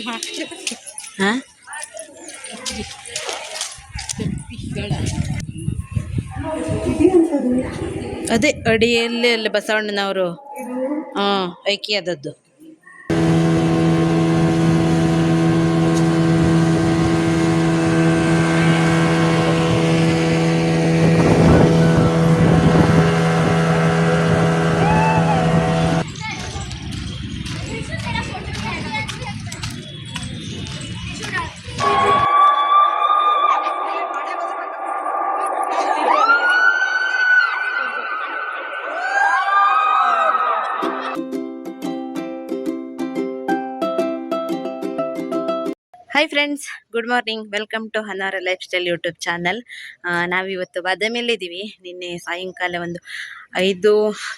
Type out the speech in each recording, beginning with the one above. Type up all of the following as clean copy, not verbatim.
ಹಾಂ ಅದೇ ಅಡಿಯಲ್ಲಿ ಅಲ್ಲಿ ಬಸವಣ್ಣನವರು ಐಕ್ಯದದ್ದು. Hi friends, good morning. Welcome to Hanara lifestyle YouTube channel. ನಾವಿವತ್ತು ಬಾದಾಮಿಯಲ್ಲಿದ್ದೀವಿ. ನಿನ್ನೆ ಸಾಯಂಕಾಲ ಒಂದು 5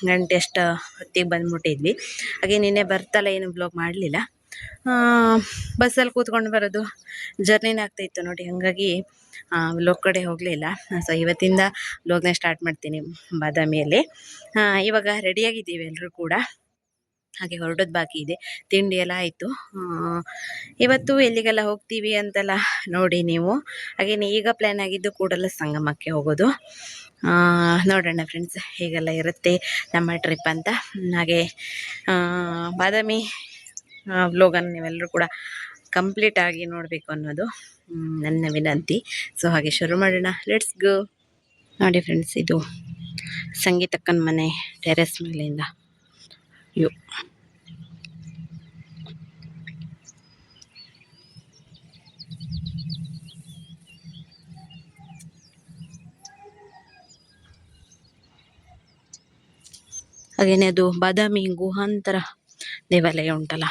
ಗಂಟೆ ಅಷ್ಟು ಹೊತ್ತಿಗೆ ಬಂದ್ಬಿಟ್ಟಿದ್ವಿ. ಹಾಗೆ ನಿನ್ನೆ ಬರ್ತಲ್ಲ ಏನು ಬ್ಲಾಗ್ ಮಾಡಲಿಲ್ಲ. ಬಸ್ಸಲ್ಲಿ ಕೂತ್ಕೊಂಡು ಬರೋದು ಜರ್ನಿನ ಆಗ್ತಾಯಿತ್ತು ನೋಡಿ, ಹಾಗಾಗಿ ಬ್ಲಾಗ್ ಕಡೆ ಹೋಗಲಿಲ್ಲ. ಸೊ ಇವತ್ತಿಂದ ಬ್ಲಾಗ್ನ ಸ್ಟಾರ್ಟ್ ಮಾಡ್ತೀನಿ ಬಾದಾಮಿಯಲ್ಲಿ. ಇವಾಗ ರೆಡಿಯಾಗಿದ್ದೀವಿ ಎಲ್ಲರೂ ಕೂಡ. ಹಾಗೆ ಹೊರಡೋದು ಬಾಕಿ ಇದೆ. ತಿಂಡಿ ಎಲ್ಲ ಆಯಿತು. ಇವತ್ತು ಎಲ್ಲಿಗೆಲ್ಲ ಹೋಗ್ತೀವಿ ಅಂತೆಲ್ಲ ನೋಡಿ ನೀವು. ಹಾಗೆಯೇ ಈಗ ಪ್ಲ್ಯಾನ್ ಆಗಿದ್ದು ಕೂಡಲ ಸಂಗಮಕ್ಕೆ ಹೋಗೋದು. ನೋಡೋಣ ಫ್ರೆಂಡ್ಸ್ ಹೇಗೆಲ್ಲ ಇರುತ್ತೆ ನಮ್ಮ ಟ್ರಿಪ್ ಅಂತ. ಹಾಗೆ ಬಾದಾಮಿ ವ್ಲೋಗನ್ನು ನೀವೆಲ್ಲರೂ ಕೂಡ ಕಂಪ್ಲೀಟ್ ಆಗಿ ನೋಡಬೇಕು ಅನ್ನೋದು ನನ್ನ ವಿನಂತಿ. ಸೊ ಹಾಗೆ ಶುರು ಮಾಡೋಣ, ಲೆಟ್ಸ್ ಗೋ. ನೋಡಿ ಫ್ರೆಂಡ್ಸ್, ಇದು ಸಂಗೀತಕ್ಕನ ಮನೆ ಟೆರೆಸ್ ಮೇಲಿಂದ ವ್ಯೂ. ಹಾಗೇನೆ ಅದು ಬಾದಾಮಿ ಗುಹಾಂತರ ದೇವಾಲಯ ಉಂಟಲ್ಲ,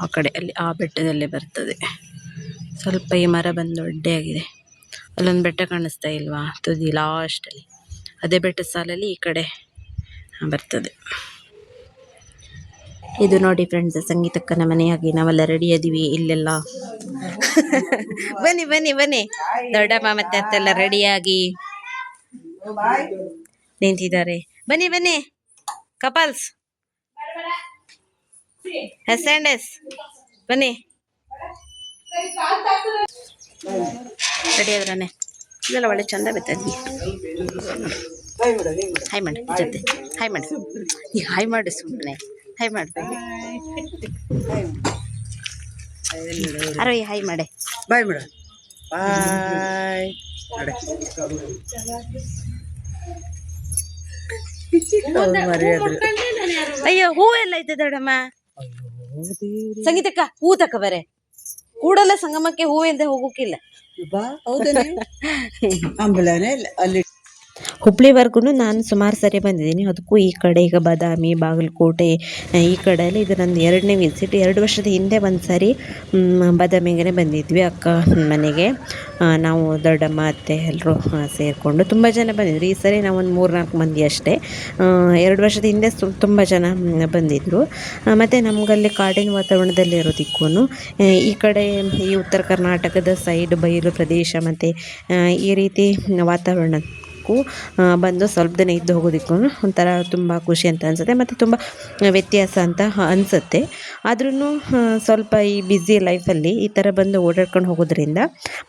ಆ ಕಡೆ ಅಲ್ಲಿ ಆ ಬೆಟ್ಟದಲ್ಲೇ ಬರ್ತದೆ. ಸ್ವಲ್ಪ ಈ ಮರ ಬಂದು ದೊಡ್ಡಾಗಿದೆ. ಅಲ್ಲೊಂದು ಬೆಟ್ಟ ಕಾಣಿಸ್ತಾ ಇಲ್ವಾ, ತುದಿ ಲಾಸ್ಟಲ್ಲಿ, ಅದೇ ಬೆಟ್ಟದ ಸಾಲಲ್ಲಿ ಈ ಕಡೆ ಬರ್ತದೆ. ಇದು ನೋಡಿ ಫ್ರೆಂಡ್ಸ್, ಸಂಗೀತಕ್ಕನ ಮನೆಯಾಗಿ ನಾವೆಲ್ಲ ರೆಡಿ ಅದೀವಿ ಇಲ್ಲೆಲ್ಲ. ಬನ್ನಿ ಬನ್ನಿ ಬನ್ನಿ, ದೊಡ್ಡಮ್ಮ ಮತ್ತೆ ಅತ್ತೆಲ್ಲ ರೆಡಿಯಾಗಿ ನಿಂತಿದ್ದಾರೆ. ಬನ್ನಿ ಬನ್ನಿ ಕಪಲ್ಸ್, ಎಸ್ ಆ್ಯಂಡ್ ಎಸ್, ಬನ್ನಿ. ರೆಡಿ ಆದ್ರನೆ ಇದೆಲ್ಲ ಒಳ್ಳೆ ಚಂದ ಬರ್ತದೆ. ಹಾಯ್ ಮಾಡಿ ಜೊತೆ, ಹಾಯ್ ಮಾಡಿ, ಈಗ ಹಾಯ್ ಮಾಡಿ, ಸುಮ್ಮನೆ ಹಾಯ್ ಮಾಡ್ಬೇಕು. ಅರೆ ಹಾಯ್ ಮಾಡೆ, ಬಾಯ್ ಮೇಡ, ಬಾಯ್. ಅಯ್ಯೋ ಹೂವೆಲ್ಲ ಐತೆ ದೊಡ್ಡಮ್ಮ. ಸಂಗೀತಕ್ಕ ಹೂ ತಕ ಬರೆ, ಕೂಡಲ ಸಂಗಮಕ್ಕೆ ಹೂ ಇಲ್ಲದೆ ಹೋಗೋಕಿಲ್ಲ. ಅಲ್ಲಿ ಹುಬ್ಳಿವರೆಗೂ ನಾನು ಸುಮಾರು ಸರಿ ಬಂದಿದ್ದೀನಿ. ಅದಕ್ಕೂ ಈ ಕಡೆ ಈಗ ಬಾದಾಮಿ, ಬಾಗಲಕೋಟೆ ಈ ಕಡೆಯಲ್ಲಿ ಇದು ನಂದು 2ನೇ ವಿಸಿಟ್. 2 ವರ್ಷದ ಹಿಂದೆ ಒಂದು ಸಾರಿ ಬಾದಾಮಿಗೆ ಬಂದಿದ್ವಿ ಅಕ್ಕ ಮನೆಗೆ. ನಾವು ದೊಡ್ಡಮ್ಮ ಅತ್ತೆ ಎಲ್ಲರೂ ಸೇರಿಕೊಂಡು ತುಂಬ ಜನ ಬಂದಿದ್ರು. ಈ ಸರಿ ನಾವು ಒಂದು 3-4 ಮಂದಿ ಅಷ್ಟೇ. 2 ವರ್ಷದ ಹಿಂದೆ ತುಂಬ ಜನ ಬಂದಿದ್ದರು. ಮತ್ತು ನಮಗಲ್ಲಿ ಕಾಡಿನ ವಾತಾವರಣದಲ್ಲಿ ಇರೋದಕ್ಕೂ ಈ ಕಡೆ ಈ ಉತ್ತರ ಕರ್ನಾಟಕದ ಸೈಡ್ ಬಯಲು ಪ್ರದೇಶ ಮತ್ತು ಈ ರೀತಿ ವಾತಾವರಣ ಬಂದು ಸ್ವಲ್ಪ ದಿನ ಇದ್ದು ಹೋಗೋದಕ್ಕೂ ಒಂಥರ ತುಂಬ ಖುಷಿ ಅಂತ ಅನಿಸುತ್ತೆ, ಮತ್ತು ತುಂಬ ವ್ಯತ್ಯಾಸ ಅಂತ ಅನಿಸುತ್ತೆ. ಆದ್ರೂ ಸ್ವಲ್ಪ ಈ ಬ್ಯುಸಿ ಲೈಫಲ್ಲಿ ಈ ಥರ ಬಂದು ಓಡಾಡ್ಕೊಂಡು ಹೋಗೋದ್ರಿಂದ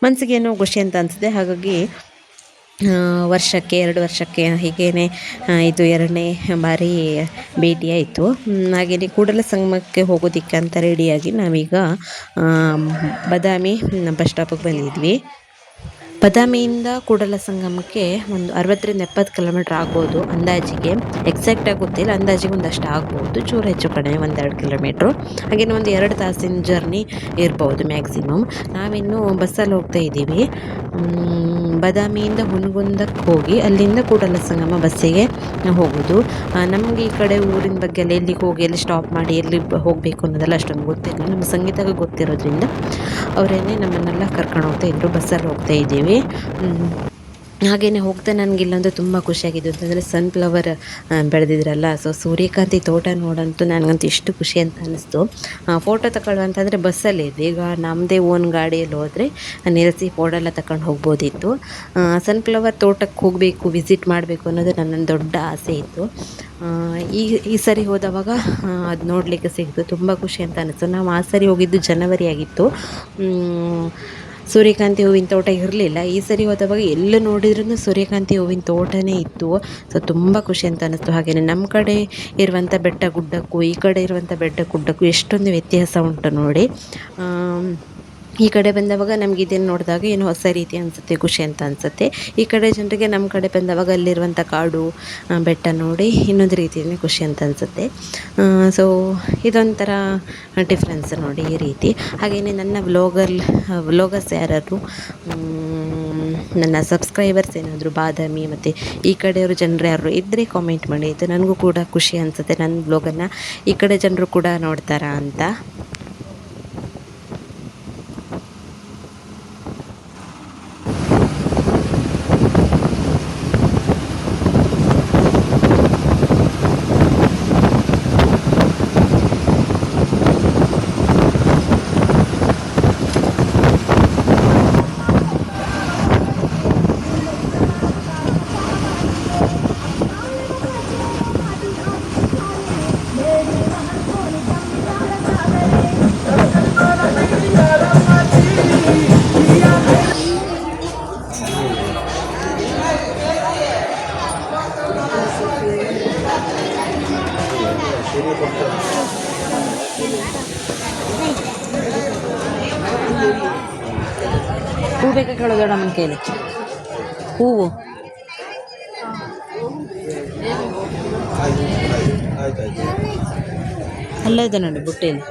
ಮನಸ್ಸಿಗೇನೋ ಖುಷಿ ಅಂತ ಅನಿಸುತ್ತೆ. ಹಾಗಾಗಿ ವರ್ಷಕ್ಕೆ 2 ವರ್ಷಕ್ಕೆ ಹೀಗೇ ಇದು 2ನೇ ಬಾರಿ ಭೇಟಿ ಆಯಿತು. ಹಾಗೆಯೇ ಕೂಡಲ ಸಂಗಮಕ್ಕೆ ಹೋಗೋದಕ್ಕೆ ಅಂತ ರೆಡಿಯಾಗಿ ನಾವೀಗ ಬಾದಾಮಿ ಬಸ್ ಸ್ಟಾಪಿಗೆ ಬಂದಿದ್ವಿ. ಬಾದಾಮಿಯಿಂದ ಕೂಡಲ ಸಂಗಮಕ್ಕೆ ಒಂದು 60-70 ಕಿಲೋಮೀಟ್ರ್ ಆಗ್ಬೋದು ಅಂದಾಜಿಗೆ. ಎಕ್ಸಾಕ್ಟಾಗಿ ಗೊತ್ತಿಲ್ಲ, ಅಂದಾಜಿಗೆ ಒಂದಷ್ಟು ಆಗ್ಬೋದು, ಚೂರು ಹೆಚ್ಚು ಕಡಿಮೆ 1-2 ಕಿಲೋಮೀಟ್ರು. ಹಾಗೆಯೇ ಒಂದು 2 ತಾಸಿನ ಜರ್ನಿ ಇರ್ಬೋದು ಮ್ಯಾಕ್ಸಿಮಮ್. ನಾವಿನ್ನು ಬಸ್ಸಲ್ಲಿ ಹೋಗ್ತಾ ಇದ್ದೀವಿ. ಬಾದಾಮಿಯಿಂದ ಹುನಗುಂದಕ್ಕೆ ಹೋಗಿ ಅಲ್ಲಿಂದ ಕೂಡಲ ಸಂಗಮ ಬಸ್ಸಿಗೆ ಹೋಗೋದು. ನಮಗೆ ಈ ಕಡೆ ಊರಿನ ಬಗ್ಗೆ ಎಲ್ಲ ಎಲ್ಲಿಗೆ ಹೋಗಿ ಎಲ್ಲಿ ಸ್ಟಾಪ್ ಮಾಡಿ ಎಲ್ಲಿ ಹೋಗಬೇಕು ಅನ್ನೋದೆಲ್ಲ ಅಷ್ಟೊಂದು ಗೊತ್ತಿಲ್ಲ. ನಮ್ಮ ಸಂಗೀತಕ್ಕೆ ಗೊತ್ತಿರೋದ್ರಿಂದ ಅವರೇನೆ ನಮ್ಮನ್ನೆಲ್ಲ ಕರ್ಕೊಂಡು ಹೋಗ್ತಾ ಇದ್ರು. ಬಸ್ಸಲ್ಲಿ ಹೋಗ್ತಾ ಇದ್ದೀವಿ. ಹಾಗೆಯೇ ಹೋಗ್ತಾ ನನಗೆ ಇಲ್ಲೊಂದು ತುಂಬ ಖುಷಿಯಾಗಿದ್ದು ಅಂತಂದರೆ ಸನ್ಫ್ಲವರ್ ಬೆಳೆದಿದ್ರಲ್ಲ, ಸೊ ಸೂರ್ಯಕಾಂತಿ ತೋಟ ನೋಡಂತೂ ನನಗಂತೂ ಎಷ್ಟು ಖುಷಿ ಅಂತ ಅನ್ನಿಸ್ತು. ಫೋಟೋ ತಗೊಳ್ಳುವಂತಂದರೆ ಬಸ್ಸಲ್ಲಿ ಇದ್ವಿ, ಈಗ ನಮ್ಮದೇ ಓನ್ ಗಾಡಿಯಲ್ಲಿ ಹೋದರೆ ನಿಲ್ಲಿಸಿ ಫೋಟೋ ಎಲ್ಲ ತಗೊಂಡು ಹೋಗ್ಬೋದಿತ್ತು. ಸನ್ಫ್ಲವರ್ ತೋಟಕ್ಕೆ ಹೋಗಬೇಕು, ವಿಸಿಟ್ ಮಾಡಬೇಕು ಅನ್ನೋದು ನನ್ನ ದೊಡ್ಡ ಆಸೆ ಇತ್ತು. ಈ ಈ ಸರಿ ಹೋದವಾಗ ಅದು ನೋಡಲಿಕ್ಕೆ ಸಿಕ್ತು, ತುಂಬ ಖುಷಿ ಅಂತ ಅನ್ನಿಸ್ತು. ನಾವು ಆ ಸರಿ ಹೋಗಿದ್ದು ಜನವರಿ ಆಗಿತ್ತು, ಸೂರ್ಯಕಾಂತಿ ಹೂವಿನ ತೋಟ ಇರಲಿಲ್ಲ. ಈ ಸರಿ ಹೋದವಾಗ ಎಲ್ಲ ನೋಡಿದ್ರೂ ಸೂರ್ಯಕಾಂತಿ ಹೂವಿನ ತೋಟನೇ ಇತ್ತು. ಸೊ ತುಂಬ ಖುಷಿ ಅಂತ ಅನ್ನಿಸ್ತು. ಹಾಗೆಯೇ ನಮ್ಮ ಕಡೆ ಇರುವಂಥ ಬೆಟ್ಟ ಗುಡ್ಡಕ್ಕೂ ಈ ಕಡೆ ಇರುವಂಥ ಬೆಟ್ಟ ಗುಡ್ಡಕ್ಕೂ ಎಷ್ಟೊಂದು ವ್ಯತ್ಯಾಸ ಉಂಟು ನೋಡಿ. ಈ ಕಡೆ ಬಂದವಾಗ ನಮ್ಗೆ ಇದನ್ನು ನೋಡಿದಾಗ ಏನೋ ಹೊಸ ರೀತಿ ಅನಿಸುತ್ತೆ, ಖುಷಿ ಅಂತ ಅನಿಸುತ್ತೆ. ಈ ಕಡೆ ಜನರಿಗೆ ನಮ್ಮ ಕಡೆ ಬಂದವಾಗ ಅಲ್ಲಿರುವಂಥ ಕಾಡು ಬೆಟ್ಟ ನೋಡಿ ಇನ್ನೊಂದು ರೀತಿಯೇ ಖುಷಿ ಅಂತ ಅನಿಸುತ್ತೆ. ಸೊ ಇದೊಂಥರ ಡಿಫ್ರೆನ್ಸ್ ನೋಡಿ ಈ ರೀತಿ. ಹಾಗೆಯೇ ನನ್ನ ವ್ಲೋಗರ್ಸ್ ಯಾರಾದ್ರು ನನ್ನ ಸಬ್ಸ್ಕ್ರೈಬರ್ಸ್ ಏನಾದರೂ ಬಾದಾಮಿ ಮತ್ತು ಈ ಕಡೆಯವರು ಜನರು ಯಾರು ಇದ್ದರೆ ಕಾಮೆಂಟ್ ಮಾಡಿ, ಇದು ನನಗೂ ಕೂಡ ಖುಷಿ ಅನಿಸುತ್ತೆ, ನನ್ನ ಬ್ಲಾಗನ್ನು ಈ ಕಡೆ ಜನರು ಕೂಡ ನೋಡ್ತಾರಾ ಅಂತ. ಹೂ ಬೇಕಾ ಕೇಳೋದು ನಮ್ಮನ ಕೈಲಿ, ಹೂವು ಅಲ್ಲ ಇದೆ ನೋಡಿ ಬುಟ್ಟೆಯಲ್ಲಿ.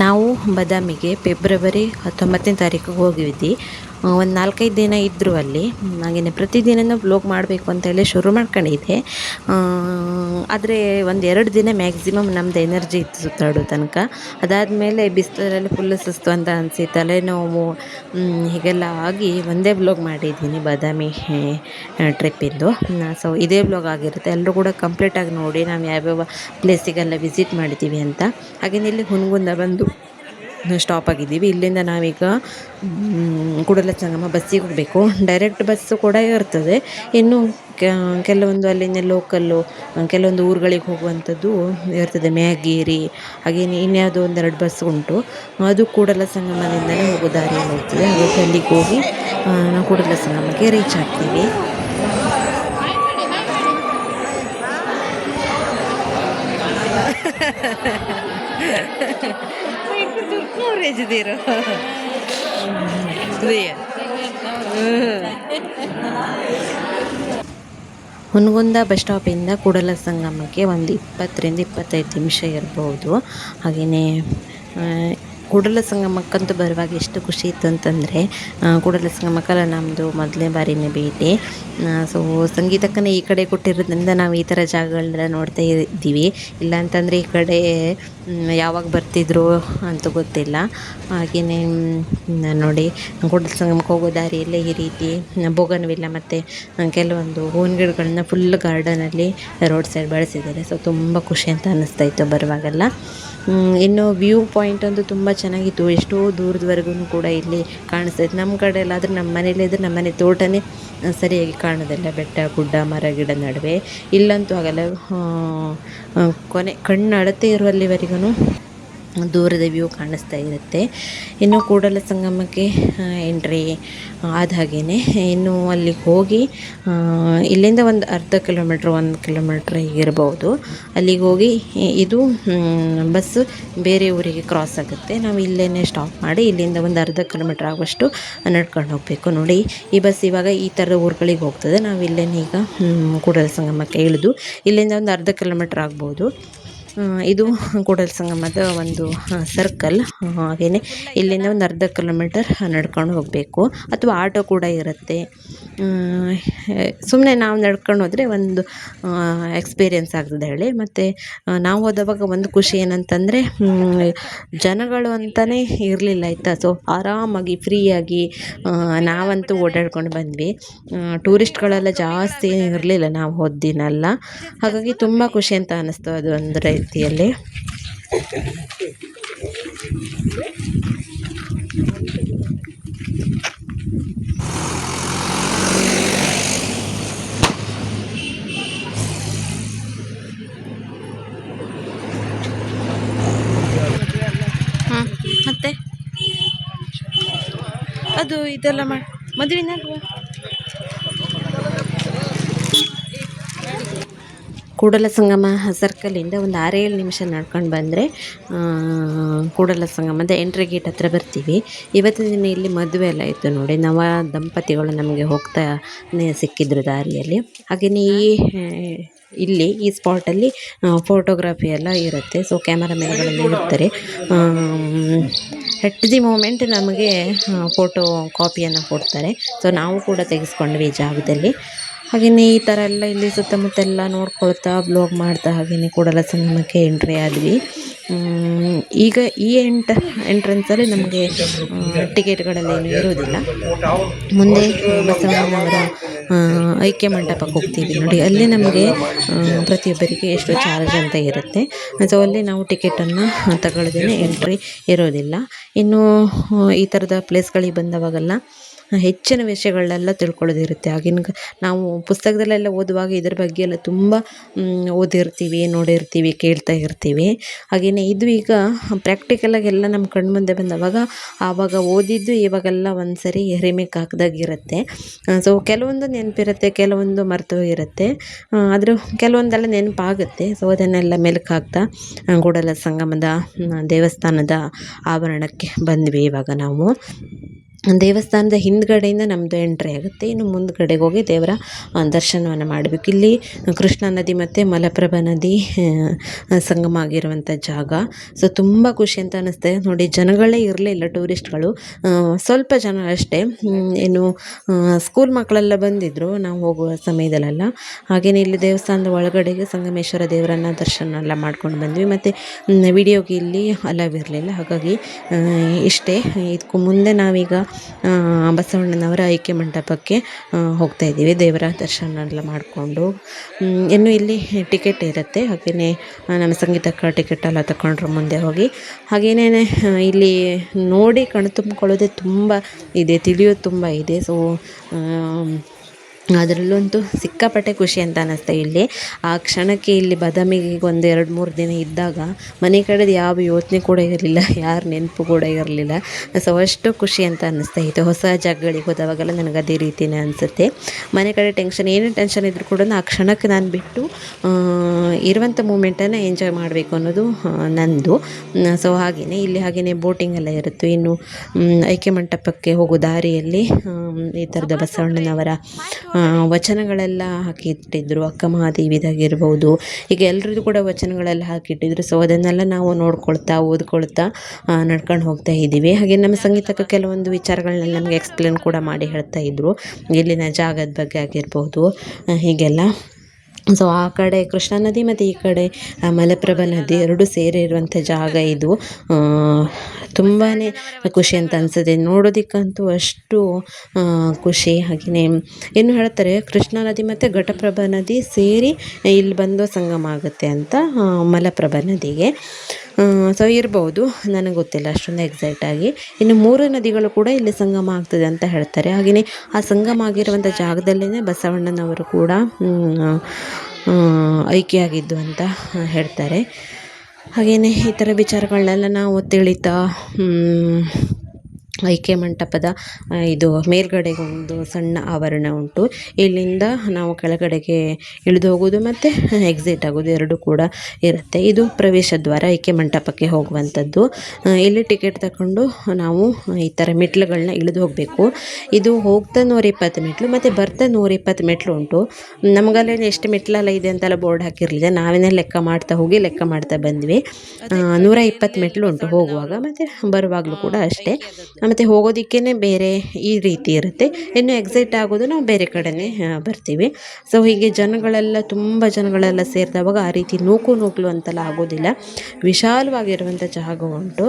ನಾವು ಬಾದಾಮಿಗೆ ಫೆಬ್ರವರಿ 19ನೇ ತಾರೀಕಿಗೆ ಹೋಗಿದ್ವಿ. ಒಂದು 4-5 ದಿನ ಇದ್ದರು ಅಲ್ಲಿ. ಹಾಗೆಯೇ ಪ್ರತಿದಿನ ವ್ಲೋಗ್ ಮಾಡಬೇಕು ಅಂತೇಳಿ ಶುರು ಮಾಡ್ಕೊಂಡಿದ್ದೆ. ಆದರೆ 1-2 ದಿನ ಮ್ಯಾಕ್ಸಿಮಮ್ ನಮ್ಮದು ಎನರ್ಜಿ ಇತ್ತು ಸುತ್ತಾಡೋ ತನಕ. ಅದಾದಮೇಲೆ ಬಿಸಿಲಲ್ಲಿ ಫುಲ್ಲು ಸುಸ್ತು ಅಂತ ಅನಿಸಿ ತಲೆನೋವು ಹೀಗೆಲ್ಲ ಆಗಿ ಒಂದೇ ವ್ಲೋಗ್ ಮಾಡಿದ್ದೀನಿ ಬಾದಾಮಿ ಟ್ರಿಪ್ಪಿಂದು. ಸೊ ಇದೇ ವ್ಲೋಗ್ ಆಗಿರುತ್ತೆ, ಎಲ್ಲರೂ ಕೂಡ ಕಂಪ್ಲೀಟಾಗಿ ನೋಡಿ ನಾವು ಯಾವ್ಯಾವ ಪ್ಲೇಸಿಗೆಲ್ಲ ವಿಸಿಟ್ ಮಾಡಿದ್ದೀವಿ ಅಂತ. ಹಾಗೆಯೇ ಇಲ್ಲಿ ಹುನಗುಂದ ಬಂದು ಸ್ಟಾಪ್ ಆಗಿದ್ದೀವಿ. ಇಲ್ಲಿಂದ ನಾವೀಗ ಕೂಡಲ ಸಂಗಮ ಬಸ್ಸಿಗೆ ಹೋಗಬೇಕು. ಡೈರೆಕ್ಟ್ ಬಸ್ಸು ಕೂಡ ಇರ್ತದೆ, ಇನ್ನು ಕೆಲವೊಂದು ಅಲ್ಲಿಂದ ಲೋಕಲ್ಲು ಕೆಲವೊಂದು ಊರುಗಳಿಗೆ ಹೋಗುವಂಥದ್ದು ಇರ್ತದೆ, ಮ್ಯಾಗೇರಿ ಹಾಗೆಯೇ ಇನ್ಯಾವುದೋ 1-2 ಬಸ್ ಉಂಟು, ಅದು ಕೂಡಲ ಸಂಗಮದಿಂದಲೇ ಹೋಗೋ ದಾರಿಯಲ್ಲಿ ಹೋಗ್ತದೆ. ಹಾಗಾಗಿ ಅಲ್ಲಿಗೆ ಹೋಗಿ ನಾವು ಕೂಡಲ ಸಂಗಮಕ್ಕೆ ರೀಚ್ ಆಗ್ತೀವಿ. ಹುನಗುಂದ ಬಸ್ ಸ್ಟಾಪಿಂದ ಕೂಡಲ ಸಂಗಮಕ್ಕೆ ಒಂದು 20-25 ನಿಮಿಷ ಇರ್ಬೋದು. ಹಾಗೆಯೇ ಕೂಡಲ ಸಂಗಮಕ್ಕಂತೂ ಬರುವಾಗ ಎಷ್ಟು ಖುಷಿ ಇತ್ತು ಅಂತಂದರೆ, ಕೂಡಲ ಸಂಗಮಕ್ಕಲ್ಲ ನಮ್ಮದು ಮೊದಲನೇ ಬಾರಿನೇ ಭೇಟಿ. ಸೊ ಸಂಗೀತಕ್ಕನೇ ಈ ಕಡೆ ಕೊಟ್ಟಿರೋದ್ರಿಂದ ನಾವು ಈ ಥರ ಜಾಗಗಳನ್ನೆಲ್ಲ ನೋಡ್ತಾ ಇದ್ದೀವಿ. ಇಲ್ಲ ಅಂತಂದರೆ ಈ ಕಡೆ ಯಾವಾಗ ಬರ್ತಿದ್ರು ಅಂತ ಗೊತ್ತಿಲ್ಲ. ಹಾಗೆಯೇ ನೋಡಿ ಕೂಡಲ ಸಂಗಮಕ್ಕೆ ಹೋಗೋ ದಾರಿಯಲ್ಲೇ ಈ ರೀತಿ ಬೋಗನ್ವಿಲ್ಲ ಮತ್ತು ಕೆಲವೊಂದು ಹೂವಿನ ಗಿಡಗಳನ್ನ ಫುಲ್ ಗಾರ್ಡನಲ್ಲಿ ರೋಡ್ ಸೈಡ್ ಬೆಳೆಸಿದ್ದಾರೆ. ಸೊ ತುಂಬ ಖುಷಿ ಅಂತ ಅನ್ನಿಸ್ತಾ ಇತ್ತು ಬರುವಾಗೆಲ್ಲ. ಇನ್ನು ವ್ಯೂ ಪಾಯಿಂಟ್ ಅಂತೂ ತುಂಬ ಚೆನ್ನಾಗಿತ್ತು, ಎಷ್ಟೋ ದೂರದವರೆಗೂ ಕೂಡ ಇಲ್ಲಿ ಕಾಣಿಸ್ತೈತೆ. ನಮ್ಮ ಕಡೆ ಎಲ್ಲಾದರೂ ನಮ್ಮ ಮನೇಲಿದ್ದರೆ ನಮ್ಮ ಮನೆ ತೋಟನೇ ಸರಿಯಾಗಿ ಕಾಣೋದಿಲ್ಲ, ಬೆಟ್ಟ ಗುಡ್ಡ ಮರ ಗಿಡ ನಡುವೆ. ಇಲ್ಲಂತೂ ಆಗಲ್ಲ, ಕಣ್ಣು ಅಳತೆ ಇರುವಲ್ಲಿವರೆಗೂ ದೂರದ ವ್ಯೂ ಕಾಣಿಸ್ತಾ ಇರುತ್ತೆ. ಇನ್ನು ಕೂಡಲ ಸಂಗಮಕ್ಕೆ ಎಂಟ್ರಿ ಆದ ಹಾಗೆಯೇ ಇನ್ನು ಅಲ್ಲಿಗೆ ಹೋಗಿ ಇಲ್ಲಿಂದ ಒಂದು ಅರ್ಧ ಕಿಲೋಮೀಟ್ರ್ 1 ಕಿಲೋಮೀಟ್ರ್ ಹೀಗಿರ್ಬೋದು. ಅಲ್ಲಿಗೆ ಹೋಗಿ ಇದು ಬಸ್ಸು ಬೇರೆ ಊರಿಗೆ ಕ್ರಾಸ್ ಆಗುತ್ತೆ. ನಾವು ಇಲ್ಲೇ ಸ್ಟಾಪ್ ಮಾಡಿ ಇಲ್ಲಿಂದ ಒಂದು ಅರ್ಧ ಕಿಲೋಮೀಟ್ರ್ ಆಗುವಷ್ಟು ನಡ್ಕೊಂಡು ಹೋಗಬೇಕು. ನೋಡಿ ಈ ಬಸ್ ಇವಾಗ ಈ ಥರ ಊರುಗಳಿಗೆ ಹೋಗ್ತದೆ. ನಾವು ಇಲ್ಲೇ ಈಗ ಕೂಡಲ ಸಂಗಮಕ್ಕೆ ಇಳಿದು ಇಲ್ಲಿಂದ ಒಂದು ಅರ್ಧ ಕಿಲೋಮೀಟ್ರ್ ಆಗ್ಬೋದು. ಇದು ಕೂಡಲ ಸಂಗಮದ ಒಂದು ಸರ್ಕಲ್. ಹಾಗೆಯೇ ಇಲ್ಲಿಂದ ಒಂದು ಅರ್ಧ ಕಿಲೋಮೀಟರ್ ನಡ್ಕೊಂಡು ಹೋಗಬೇಕು, ಅಥವಾ ಆಟೋ ಕೂಡ ಇರುತ್ತೆ. ಸುಮ್ಮನೆ ನಾವು ನಡ್ಕೊಂಡು ಹೋದರೆ ಒಂದು ಎಕ್ಸ್ಪೀರಿಯೆನ್ಸ್ ಆಗ್ತದೆ ಹೇಳಿ. ಮತ್ತು ನಾವು ಹೋದವಾಗ ಒಂದು ಖುಷಿ ಏನಂತಂದರೆ ಜನಗಳು ಅಂತಲೇ ಇರಲಿಲ್ಲ ಆಯಿತಾ. ಸೊ ಆರಾಮಾಗಿ ಫ್ರೀಯಾಗಿ ನಾವಂತೂ ಓಡಾಡ್ಕೊಂಡು ಬಂದ್ವಿ. ಟೂರಿಸ್ಟ್ಗಳೆಲ್ಲ ಜಾಸ್ತಿ ಇರಲಿಲ್ಲ ನಾವು ಹೋದ ದಿನ ಎಲ್ಲ. ಹಾಗಾಗಿ ತುಂಬ ಖುಷಿ ಅಂತ ಅನ್ನಿಸ್ತು ಅದು ಒಂದು ರೀತಿಯಲ್ಲಿ. ಮತ್ತೆ ಅದು ಇದೆಲ್ಲ ಮದುವೆನ ಕೂಡಲ ಸಂಗಮ ಸರ್ಕಲಿಂದ ಒಂದು 6-7 ನಿಮಿಷ ನಡ್ಕೊಂಡು ಬಂದರೆ ಕೂಡಲ ಸಂಗಮದ ಎಂಟ್ರಿ ಗೇಟ್ ಹತ್ರ ಬರ್ತೀವಿ. ಇವತ್ತಿನ ದಿನ ಇಲ್ಲಿ ಮದುವೆ ಎಲ್ಲ ಇತ್ತು ನೋಡಿ. ನವ ದಂಪತಿಗಳು ನಮಗೆ ಹೋಗ್ತಾ ಸಿಕ್ಕಿದ್ರು ದಾರಿಯಲ್ಲಿ. ಹಾಗೆಯೇ ಇಲ್ಲಿ ಈ ಸ್ಪಾಟಲ್ಲಿ ಫೋಟೋಗ್ರಫಿ ಎಲ್ಲ ಇರುತ್ತೆ. ಸೊ ಕ್ಯಾಮರಾಮೆನ್ಗಳೆಲ್ಲ ಇರ್ತಾರೆ. ಎಟ್ ದಿ ಮೂಮೆಂಟ್ ನಮಗೆ ಫೋಟೋ ಕಾಪಿಯನ್ನು ಕೊಡ್ತಾರೆ. ಸೊ ನಾವು ಕೂಡ ತೆಗೆಸ್ಕೊಂಡ್ವಿ ಈ ಜಾಗದಲ್ಲಿ. ಹಾಗೆಯೇ ಈ ಥರ ಎಲ್ಲ ಇಲ್ಲಿ ಸುತ್ತಮುತ್ತ ಎಲ್ಲ ನೋಡ್ಕೊಳ್ತಾ ಬ್ಲಾಗ್ ಮಾಡ್ತಾ ಹಾಗೆಯೇ ಕೂಡಲ ಸಂಗಮಕ್ಕೆ ಎಂಟ್ರಿ ಆದ್ವಿ. ಈಗ ಈ ಎಂಟ್ರೆನ್ಸಲ್ಲಿ ನಮಗೆ ಟಿಕೆಟ್ಗಳಲ್ಲೇನು ಇರೋದಿಲ್ಲ. ಮುಂದೆ ಬಸವಣ್ಣನವರ ಐಕ್ಯ ಮಂಟಪಕ್ಕೆ ಹೋಗ್ತೀವಿ ನೋಡಿ. ಅಲ್ಲಿ ನಮಗೆ ಪ್ರತಿಯೊಬ್ಬರಿಗೆ ಎಷ್ಟು ಚಾರ್ಜ್ ಅಂತ ಇರುತ್ತೆ. ಸೊ ಅಲ್ಲಿ ನಾವು ಟಿಕೆಟನ್ನು ತಗೊಳ್ಳೋದೇನೆ ಎಂಟ್ರಿ ಇರೋದಿಲ್ಲ. ಇನ್ನು ಈ ಥರದ ಪ್ಲೇಸ್ಗಳಿಗೆ ಬಂದವಾಗೆಲ್ಲ ಹೆಚ್ಚಿನ ವಿಷಯಗಳನ್ನೆಲ್ಲ ತಿಳ್ಕೊಳ್ಳೋದಿರುತ್ತೆ. ಆಗಿನ ನಾವು ಪುಸ್ತಕದಲ್ಲೆಲ್ಲ ಓದುವಾಗ ಇದ್ರ ಬಗ್ಗೆ ಎಲ್ಲ ತುಂಬ ಓದಿರ್ತೀವಿ, ನೋಡಿರ್ತೀವಿ, ಕೇಳ್ತಾ ಇರ್ತೀವಿ. ಹಾಗೆಯೇ ಇದು ಈಗ ಪ್ರಾಕ್ಟಿಕಲಾಗೆಲ್ಲ ನಮ್ಮ ಕಣ್ಮುಂದೆ ಬಂದವಾಗ ಆವಾಗ ಓದಿದ್ದು ಇವಾಗೆಲ್ಲ ಒಂದು ಸರಿ ರಿಮೇಕ್ ಹಾಕ್ದಾಗಿರುತ್ತೆ. ಸೊ ಕೆಲವೊಂದು ನೆನಪಿರುತ್ತೆ, ಕೆಲವೊಂದು ಮರ್ತೋಗಿರುತ್ತೆ. ಆದರೂ ಕೆಲವೊಂದೆಲ್ಲ ನೆನಪಾಗುತ್ತೆ. ಸೊ ಅದನ್ನೆಲ್ಲ ಮೆಲುಕು ಹಾಕ್ತಾ ಕೂಡಲ ಸಂಗಮದ ದೇವಸ್ಥಾನದ ಆವರಣಕ್ಕೆ ಬಂದ್ವಿ. ಇವಾಗ ನಾವು ದೇವಸ್ಥಾನದ ಹಿಂದ್ಗಡೆಯಿಂದ ನಮ್ಮದು ಎಂಟ್ರಿ ಆಗುತ್ತೆ. ಇನ್ನು ಮುಂದ್ಗಡೆಗೆ ಹೋಗಿ ದೇವರ ದರ್ಶನವನ್ನು ಮಾಡಬೇಕು. ಇಲ್ಲಿ ಕೃಷ್ಣಾ ನದಿ ಮತ್ತು ಮಲಪ್ರಭಾ ನದಿ ಸಂಗಮ ಆಗಿರುವಂಥ ಜಾಗ. ಸೊ ತುಂಬ ಖುಷಿ ಅಂತ ಅನ್ನಿಸ್ತೆ ನೋಡಿ. ಜನಗಳೇ ಇರಲಿಲ್ಲ, ಟೂರಿಸ್ಟ್ಗಳು ಸ್ವಲ್ಪ ಜನ ಅಷ್ಟೇ. ಇನ್ನು ಸ್ಕೂಲ್ ಮಕ್ಕಳೆಲ್ಲ ಬಂದಿದ್ದರು ನಾವು ಹೋಗುವ ಸಮಯದಲ್ಲೆಲ್ಲ. ಹಾಗೆಯೇ ಇಲ್ಲಿ ದೇವಸ್ಥಾನದ ಒಳಗಡೆಗೆ ಸಂಗಮೇಶ್ವರ ದೇವರನ್ನ ದರ್ಶನ ಎಲ್ಲ ಮಾಡ್ಕೊಂಡು ಬಂದ್ವಿ. ಮತ್ತು ವಿಡಿಯೋಗೆ ಇಲ್ಲಿ ಅಲವ್ ಇರಲಿಲ್ಲ. ಹಾಗಾಗಿ ಇಷ್ಟೇ. ಇದಕ್ಕೂ ಮುಂದೆ ನಾವೀಗ ಬಸವಣ್ಣನವರ ಐಕ್ಯ ಮಂಟಪಕ್ಕೆ ಹೋಗ್ತಾಯಿದ್ದೀವಿ. ದೇವರ ದರ್ಶನ ಎಲ್ಲ ಮಾಡಿಕೊಂಡು ಇನ್ನು ಇಲ್ಲಿ ಟಿಕೆಟ್ ಇರುತ್ತೆ. ಹಾಗೆಯೇ ನಮ್ಮ ಸಂಗೀತಕ್ಕೆ ಟಿಕೆಟ್ ಎಲ್ಲ ತಗೊಂಡ್ರೆ ಮುಂದೆ ಹೋಗಿ. ಹಾಗೆಯೇ ಇಲ್ಲಿ ನೋಡಿ ಕಣ್ಣು ತುಂಬಿಕೊಳ್ಳೋದೇ ತುಂಬ ಇದೆ, ತಿಳಿಯೋದು ತುಂಬ ಇದೆ. ಸೊ ಅದರಲ್ಲಂತೂ ಸಿಕ್ಕಾಪಟ್ಟೆ ಖುಷಿ ಅಂತ ಅನ್ನಿಸ್ತಾ ಇಲ್ಲಿ. ಆ ಕ್ಷಣಕ್ಕೆ ಇಲ್ಲಿ ಬಾದಾಮಿಗೆ ಒಂದು 2-3 ದಿನ ಇದ್ದಾಗ ಮನೆ ಕಡೆದು ಯಾವ ಯೋಚನೆ ಕೂಡ ಇರಲಿಲ್ಲ, ಯಾರ ನೆನಪು ಕೂಡ ಇರಲಿಲ್ಲ. ಸೊ ಅಷ್ಟು ಖುಷಿ ಅಂತ ಅನ್ನಿಸ್ತಾ ಇತ್ತು. ಹೊಸ ಜಾಗಗಳಿಗೆ ಹೋದವಾಗೆಲ್ಲ ನನಗೆ ಅದೇ ರೀತಿಯೇ ಅನಿಸುತ್ತೆ. ಮನೆ ಕಡೆ ಏನೇ ಟೆನ್ಷನ್ ಇದ್ದರೂ ಕೂಡ ಆ ಕ್ಷಣಕ್ಕೆ ನಾನು ಬಿಟ್ಟು ಇರುವಂಥ ಮೂಮೆಂಟನ್ನು ಎಂಜಾಯ್ ಮಾಡಬೇಕು ಅನ್ನೋದು ನಂದು. ಸೊ ಹಾಗೆಯೇ ಬೋಟಿಂಗ್ ಎಲ್ಲ ಇರುತ್ತೆ. ಇನ್ನು ಐಕ್ಯ ಮಂಟಪಕ್ಕೆ ಹೋಗೋ ದಾರಿಯಲ್ಲಿ ಈ ಥರದ ಬಸವಣ್ಣನವರ ವಚನಗಳೆಲ್ಲ ಹಾಕಿಟ್ಟಿದ್ರು. ಅಕ್ಕ ಮಹಾದೇವಿದಾಗಿರ್ಬೋದು, ಈಗ ಎಲ್ರದ್ದು ಕೂಡ ವಚನಗಳೆಲ್ಲ ಹಾಕಿಟ್ಟಿದ್ರು. ಸೊ ಅದನ್ನೆಲ್ಲ ನಾವು ನೋಡ್ಕೊಳ್ತಾ ಓದ್ಕೊಳ್ತಾ ನಡ್ಕೊಂಡು ಹೋಗ್ತಾ ಇದ್ದೀವಿ. ಹಾಗೆ ನಮ್ಮ ಸಂಗೀತಕ್ಕೆ ಕೆಲವೊಂದು ವಿಚಾರಗಳನ್ನೆಲ್ಲ ನಮಗೆ ಎಕ್ಸ್ಪ್ಲೇನ್ ಕೂಡ ಮಾಡಿ ಹೇಳ್ತಾ ಇದ್ರು, ಇಲ್ಲಿನ ಜಾಗದ ಬಗ್ಗೆ ಆಗಿರ್ಬೋದು ಹೀಗೆಲ್ಲ. ಸೊ ಆ ಕಡೆ ಕೃಷ್ಣಾ ನದಿ ಮತ್ತು ಈ ಕಡೆ ಮಲಪ್ರಭಾ ನದಿ ಎರಡೂ ಸೇರಿರುವಂಥ ಜಾಗ ಇದು. ತುಂಬಾ ಖುಷಿ ಅಂತ ಅನಿಸುತ್ತೆ ನೋಡೋದಕ್ಕಂತೂ, ಅಷ್ಟು ಖುಷಿ. ಹಾಗೆಯೇ ಏನು ಹೇಳ್ತಾರೆ, ಕೃಷ್ಣಾ ನದಿ ಮತ್ತು ಘಟಪ್ರಭಾ ನದಿ ಸೇರಿ ಇಲ್ಲಿ ಬಂದು ಸಂಗಮ ಆಗುತ್ತೆ ಅಂತ ಮಲಪ್ರಭಾ ನದಿಗೆ. ಸೊ ಇರ್ಬೋದು, ನನಗೆ ಗೊತ್ತಿಲ್ಲ ಅಷ್ಟೊಂದು ಎಕ್ಸಾಕ್ಟಾಗಿ. ಇನ್ನು 3 ನದಿಗಳು ಕೂಡ ಇಲ್ಲಿ ಸಂಗಮ ಆಗ್ತದೆ ಅಂತ ಹೇಳ್ತಾರೆ. ಹಾಗೆಯೇ ಆ ಸಂಗಮ ಆಗಿರುವಂಥ ಜಾಗದಲ್ಲೇ ಬಸವಣ್ಣನವರು ಕೂಡ ಐಕ್ಯ ಆಗಿದ್ದು ಅಂತ ಹೇಳ್ತಾರೆ. ಹಾಗೆಯೇ ಈ ಥರ ವಿಚಾರಗಳನ್ನೆಲ್ಲ ನಾವು ತಿಳಿತಾ ಐಕ್ಯ ಮಂಟಪದ ಇದು ಮೇಲ್ಗಡೆಗೆ ಒಂದು ಸಣ್ಣ ಆವರಣ ಉಂಟು. ಇಲ್ಲಿಂದ ನಾವು ಕೆಳಗಡೆಗೆ ಇಳಿದು ಹೋಗೋದು ಮತ್ತು ಎಕ್ಸಿಟ್ ಆಗೋದು ಎರಡೂ ಕೂಡ ಇರುತ್ತೆ. ಇದು ಪ್ರವೇಶ ದ್ವಾರ ಐಕ್ಯ ಮಂಟಪಕ್ಕೆ ಹೋಗುವಂಥದ್ದು. ಇಲ್ಲಿ ಟಿಕೆಟ್ ತಗೊಂಡು ನಾವು ಈ ಥರ ಮೆಟ್ಲುಗಳನ್ನ ಇಳಿದು ಹೋಗಬೇಕು. ಇದು ಹೋಗ್ತಾ 120 ಮೆಟ್ಲು ಮತ್ತು ಬರ್ತಾ 120 ಮೆಟ್ಲು ಉಂಟು. ನಮಗಲ್ಲೇ ಎಷ್ಟು ಮೆಟ್ಲೆಲ್ಲ ಇದೆ ಅಂತೆಲ್ಲ ಬೋರ್ಡ್ ಹಾಕಿರಲಿಲ್ಲ. ನಾವೇನೇ ಲೆಕ್ಕ ಮಾಡ್ತಾ ಬಂದ್ವಿ. 120 ಮೆಟ್ಲು ಉಂಟು ಹೋಗುವಾಗ ಮತ್ತು ಬರುವಾಗಲೂ ಕೂಡ ಅಷ್ಟೇ. ಮತ್ತು ಹೋಗೋದಕ್ಕೇ ಬೇರೆ ಈ ರೀತಿ ಇರುತ್ತೆ. ಇನ್ನು ಎಕ್ಸೈಟ್ ಆಗೋದು ನಾವು ಬೇರೆ ಕಡೆನೇ ಬರ್ತೀವಿ. ಸೊ ಹೀಗೆ ಜನಗಳೆಲ್ಲ ಸೇರಿದವಾಗ ಆ ರೀತಿ ನೂಕಲು ಅಂತೆಲ್ಲ ಆಗೋದಿಲ್ಲ. ವಿಶಾಲವಾಗಿರುವಂಥ ಜಾಗ ಉಂಟು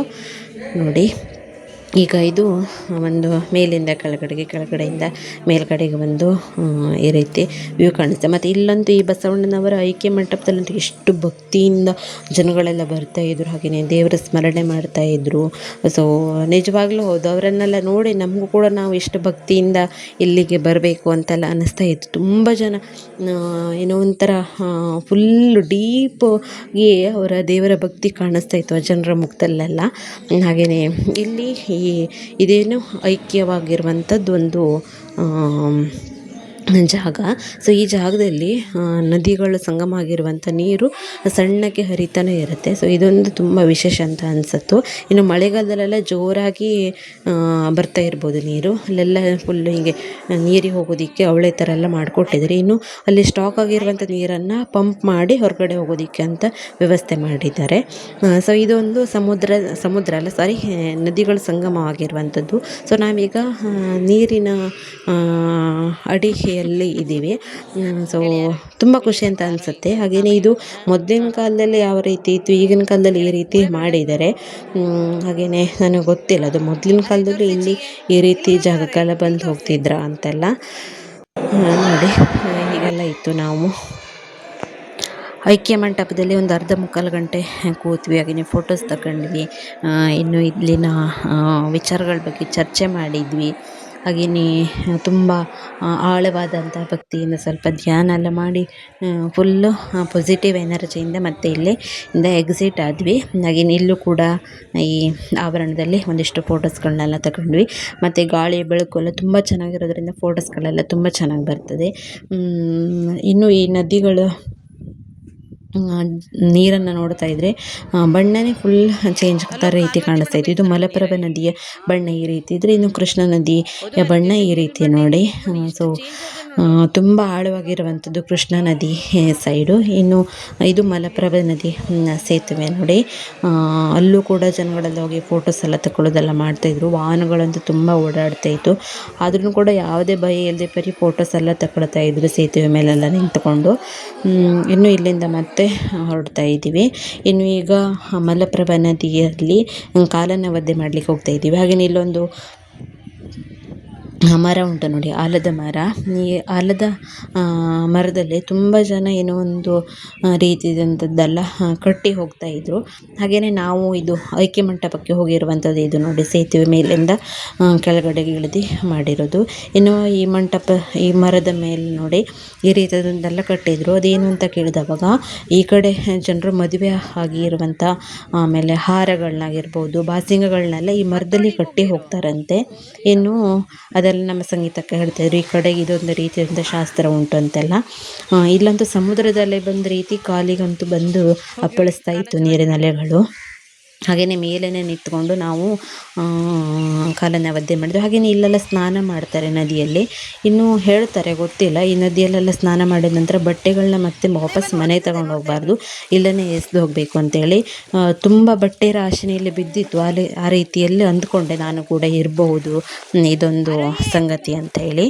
ನೋಡಿ. ಈಗ ಇದು ಒಂದು ಮೇಲಿಂದ ಕೆಳಗಡೆಯಿಂದ ಮೇಲ್ಗಡೆಗೆ ಒಂದು ಈ ರೀತಿ ವ್ಯೂ ಕಾಣಿಸುತ್ತೆ. ಮತ್ತು ಇಲ್ಲಂತೂ ಈ ಬಸವಣ್ಣನವರ ಐಕ್ಯ ಮಂಟಪದಲ್ಲಂತೂ ಎಷ್ಟು ಭಕ್ತಿಯಿಂದ ಜನಗಳೆಲ್ಲ ಬರ್ತಾಯಿದ್ರು, ಹಾಗೆಯೇ ದೇವರ ಸ್ಮರಣೆ ಮಾಡ್ತಾಯಿದ್ರು. ಸೊ ನಿಜವಾಗ್ಲೂ ಹೌದು, ಅವರನ್ನೆಲ್ಲ ನೋಡಿ ನಮಗೂ ಕೂಡ ನಾವು ಎಷ್ಟು ಭಕ್ತಿಯಿಂದ ಇಲ್ಲಿಗೆ ಬರಬೇಕು ಅಂತೆಲ್ಲ ಅನ್ನಿಸ್ತಾ ಇತ್ತು. ತುಂಬ ಜನ ಏನೋ ಒಂಥರ ಫುಲ್ಲು ಡೀಪಾಗಿ ಅವರ ದೇವರ ಭಕ್ತಿ ಕಾಣಿಸ್ತಾ ಇತ್ತು ಆ ಜನರ ಮುಖದಲ್ಲೆಲ್ಲ. ಹಾಗೆಯೇ ಇಲ್ಲಿ ಇದೇನು ಐಕ್ಯವಾಗಿರುವಂಥದ್ದು ಒಂದು ಜಾಗ. ಸೊ ಈ ಜಾಗದಲ್ಲಿ ನದಿಗಳು ಸಂಗಮ ಆಗಿರುವಂಥ ನೀರು ಸಣ್ಣಕ್ಕೆ ಹರಿತಾನೆ ಇರುತ್ತೆ. ಸೊ ಇದೊಂದು ತುಂಬ ವಿಶೇಷ ಅಂತ ಅನಿಸುತ್ತು. ಇನ್ನು ಮಳೆಗಾಲದಲ್ಲೆಲ್ಲ ಜೋರಾಗಿ ಬರ್ತಾ ಇರ್ಬೋದು ನೀರು. ಅಲ್ಲೆಲ್ಲ ಫುಲ್ಲು ಹೀಗೆ ನೀರಿಗೆ ಹೋಗೋದಕ್ಕೆ ಅವಳೆ ಥರ ಎಲ್ಲ ಮಾಡಿಕೊಟ್ಟಿದ್ದಾರೆ. ಇನ್ನು ಅಲ್ಲಿ ಸ್ಟಾಕ್ ಆಗಿರುವಂಥ ನೀರನ್ನು ಪಂಪ್ ಮಾಡಿ ಹೊರಗಡೆ ಹೋಗೋದಕ್ಕೆ ಅಂತ ವ್ಯವಸ್ಥೆ ಮಾಡಿದ್ದಾರೆ. ಸೊ ಇದೊಂದು ಸಮುದ್ರ ಅಲ್ಲ ಸಾರಿ ನದಿಗಳು ಸಂಗಮವಾಗಿರುವಂಥದ್ದು. ಸೊ ನಾವೀಗ ನೀರಿನ ಅಡಿಯಲ್ಲಿ ಇದ್ದೀವಿ. ಸೊ ತುಂಬ ಖುಷಿ ಅಂತ ಅನಿಸುತ್ತೆ. ಹಾಗೆಯೇ ಇದು ಮೊದಲಿನ ಕಾಲದಲ್ಲಿ ಯಾವ ರೀತಿ ಇತ್ತು, ಈಗಿನ ಕಾಲದಲ್ಲಿ ಈ ರೀತಿ ಮಾಡಿದ್ದಾರೆ. ಹಾಗೆಯೇ ನನಗೆ ಗೊತ್ತಿಲ್ಲ ಅದು ಮೊದಲಿನ ಕಾಲದಲ್ಲಿ ಇಲ್ಲಿ ಈ ರೀತಿ ಜಾಗಕ್ಕೆಲ್ಲ ಬಂದು ಹೋಗ್ತಿದ್ರ ಅಂತೆಲ್ಲ. ನೋಡಿ ಹೀಗೆಲ್ಲ ಇತ್ತು. ನಾವು ಐಕ್ಯ ಮಂಟಪದಲ್ಲಿ ಒಂದು ಅರ್ಧ ಮುಕ್ಕಾಲು ಗಂಟೆ ಕೂತ್ವಿ. ಹಾಗೆಯೇ ಫೋಟೋಸ್ ತಗೊಂಡ್ವಿ. ಇನ್ನು ಇಲ್ಲಿನ ವಿಚಾರಗಳ ಬಗ್ಗೆ ಚರ್ಚೆ ಮಾಡಿದ್ವಿ. ಹಾಗೆಯೇ ತುಂಬ ಆಳವಾದಂಥ ಭಕ್ತಿಯಿಂದ ಸ್ವಲ್ಪ ಧ್ಯಾನ ಎಲ್ಲ ಮಾಡಿ ಫುಲ್ಲು ಪಾಸಿಟಿವ್ ಎನರ್ಜಿಯಿಂದ ಮತ್ತೆ ಇಲ್ಲಿಂದ ಎಕ್ಸಿಟ್ ಆದ್ವಿ. ಹಾಗೆಯೇ ಇಲ್ಲೂ ಕೂಡ ಈ ಆವರಣದಲ್ಲಿ ಒಂದಿಷ್ಟು ಫೋಟೋಸ್ಗಳನ್ನೆಲ್ಲ ತಗೊಂಡ್ವಿ. ಮತ್ತು ಗಾಳಿ ಬೆಳಕು ಎಲ್ಲ ತುಂಬ ಚೆನ್ನಾಗಿರೋದ್ರಿಂದ ಫೋಟೋಸ್ಗಳೆಲ್ಲ ತುಂಬ ಚೆನ್ನಾಗಿ ಬರ್ತದೆ. ಇನ್ನು ಈ ನದಿಗಳು ನೀರನ್ನು ನೋಡ್ತಾ ಇದ್ದರೆ ಬಣ್ಣನೇ ಫುಲ್ ಚೇಂಜ್ ಆಗ್ತಾ ರೀತಿ ಕಾಣಿಸ್ತಾ ಇತ್ತು. ಇದು ಮಲಪ್ರಭಾ ನದಿಯ ಬಣ್ಣ ಈ ರೀತಿ ಇದ್ದರೆ, ಇನ್ನು ಕೃಷ್ಣಾ ನದಿಯ ಬಣ್ಣ ಈ ರೀತಿ ನೋಡಿ. ಸೊ ತುಂಬ ಆಳವಾಗಿರುವಂಥದ್ದು ಕೃಷ್ಣಾ ನದಿ ಸೈಡು. ಇನ್ನು ಇದು ಮಲಪ್ರಭಾ ನದಿ ಸೇತುವೆ ನೋಡಿ. ಅಲ್ಲೂ ಕೂಡ ಜನಗಳೆಲ್ಲ ಹೋಗಿ ಫೋಟೋಸ್ ಎಲ್ಲ ತಗೊಳ್ಳೋದೆಲ್ಲ ಮಾಡ್ತಾಯಿದ್ರು. ವಾಹನಗಳಂತೂ ತುಂಬ ಓಡಾಡ್ತಾ ಇತ್ತು. ಆದ್ರೂ ಕೂಡ ಯಾವುದೇ ಭಯ ಇಲ್ಲದೆ ಬರೀ ಫೋಟೋಸ್ ಎಲ್ಲ ತಗೊಳ್ತಾ ಇದ್ರು ಸೇತುವೆ ಮೇಲೆಲ್ಲ ನಿಂತ್ಕೊಂಡು. ಇನ್ನು ಇಲ್ಲಿಂದ ಮತ್ತೆ ಹೊರಡ್ತಾ ಇದ್ದೀವಿ. ಇನ್ನು ಈಗ ಮಲಪ್ರಭಾ ನದಿಯಲ್ಲಿ ಕಾಲನ್ನು ಒದ್ದೆ ಮಾಡಲಿಕ್ಕೆ ಹೋಗ್ತಾ ಇದ್ದೀವಿ. ಹಾಗೆಯೇ ಇಲ್ಲೊಂದು ಮರ ಉಂಟು ನೋಡಿ, ಆಲದ ಮರ. ಈ ಆಲದ ಮರದಲ್ಲಿ ತುಂಬ ಜನ ಏನೋ ಒಂದು ರೀತಿಯಾದಂಥದ್ದೆಲ್ಲ ಕಟ್ಟಿ ಹೋಗ್ತಾ ಇದ್ರು. ಹಾಗೆಯೇ ನಾವು ಇದು ಐಕ್ಯ ಮಂಟಪಕ್ಕೆ ಹೋಗಿರುವಂಥದ್ದು ಇದು ನೋಡಿ, ಸೇತುವೆ ಮೇಲಿಂದ ಕೆಳಗಡೆಗೆ ಇಳಿದು ಮಾಡಿರೋದು. ಇನ್ನು ಈ ಮರದ ಮೇಲೆ ನೋಡಿ ಈ ರೀತಿಯಾದಂತೆಲ್ಲ ಕಟ್ಟಿದ್ರು. ಅದೇನು ಅಂತ ಕೇಳಿದವಾಗ ಈ ಕಡೆ ಜನರು ಮದುವೆ ಆಗಿರುವಂಥ ಆಮೇಲೆ ಹಾರಗಳನ್ನಾಗಿರ್ಬೋದು, ಬಾಸಿಂಗಗಳನ್ನೆಲ್ಲ ಈ ಮರದಲ್ಲಿ ಕಟ್ಟಿ ಹೋಗ್ತಾರಂತೆ. ಇನ್ನು ಅದೆಲ್ಲ ನಮ್ಮ ಸಂಗೀತಕ್ಕೆ ಹೇಳ್ತಾಯಿದ್ರು. ಈ ಕಡೆ ಇದೊಂದು ರೀತಿಯಾದಂಥ ಶಾಸ್ತ್ರ ಉಂಟು ಅಂತೆಲ್ಲ. ಇಲ್ಲಂತೂ ಸಮುದ್ರದಲ್ಲೇ ಬಂದ ರೀತಿ ಕಾಲಿಗಂತೂ ಬಂದು ಅಪ್ಪಳಿಸ್ತಾ ಇತ್ತು ನೀರಿನ ಅಲೆಗಳು. ಹಾಗೆಯೇ ಮೇಲೇ ನಿಂತ್ಕೊಂಡು ನಾವು ಕಾಲನ್ನು ಒದ್ದೆ ಮಾಡಿದ್ವಿ. ಹಾಗೆಯೇ ಇಲ್ಲೆಲ್ಲ ಸ್ನಾನ ಮಾಡ್ತಾರೆ ನದಿಯಲ್ಲಿ. ಇನ್ನೂ ಹೇಳ್ತಾರೆ, ಗೊತ್ತಿಲ್ಲ, ಈ ನದಿಯಲ್ಲೆಲ್ಲ ಸ್ನಾನ ಮಾಡಿದ ನಂತರ ಬಟ್ಟೆಗಳನ್ನ ಮತ್ತೆ ವಾಪಸ್ ಮನೆ ತಗೊಂಡು ಹೋಗಬಾರ್ದು, ಇಲ್ಲೇ ಎಸೆದು ಹೋಗಬೇಕು ಅಂತೇಳಿ. ತುಂಬ ಬಟ್ಟೆ ರಾಶಿನಿಯಲ್ಲಿ ಬಿದ್ದಿತ್ತು. ಆ ರೀತಿಯಲ್ಲಿ ಅಂದ್ಕೊಂಡೆ ನಾನು ಕೂಡ ಇರಬಹುದು ಇದೊಂದು ಸಂಗತಿ ಅಂತೇಳಿ.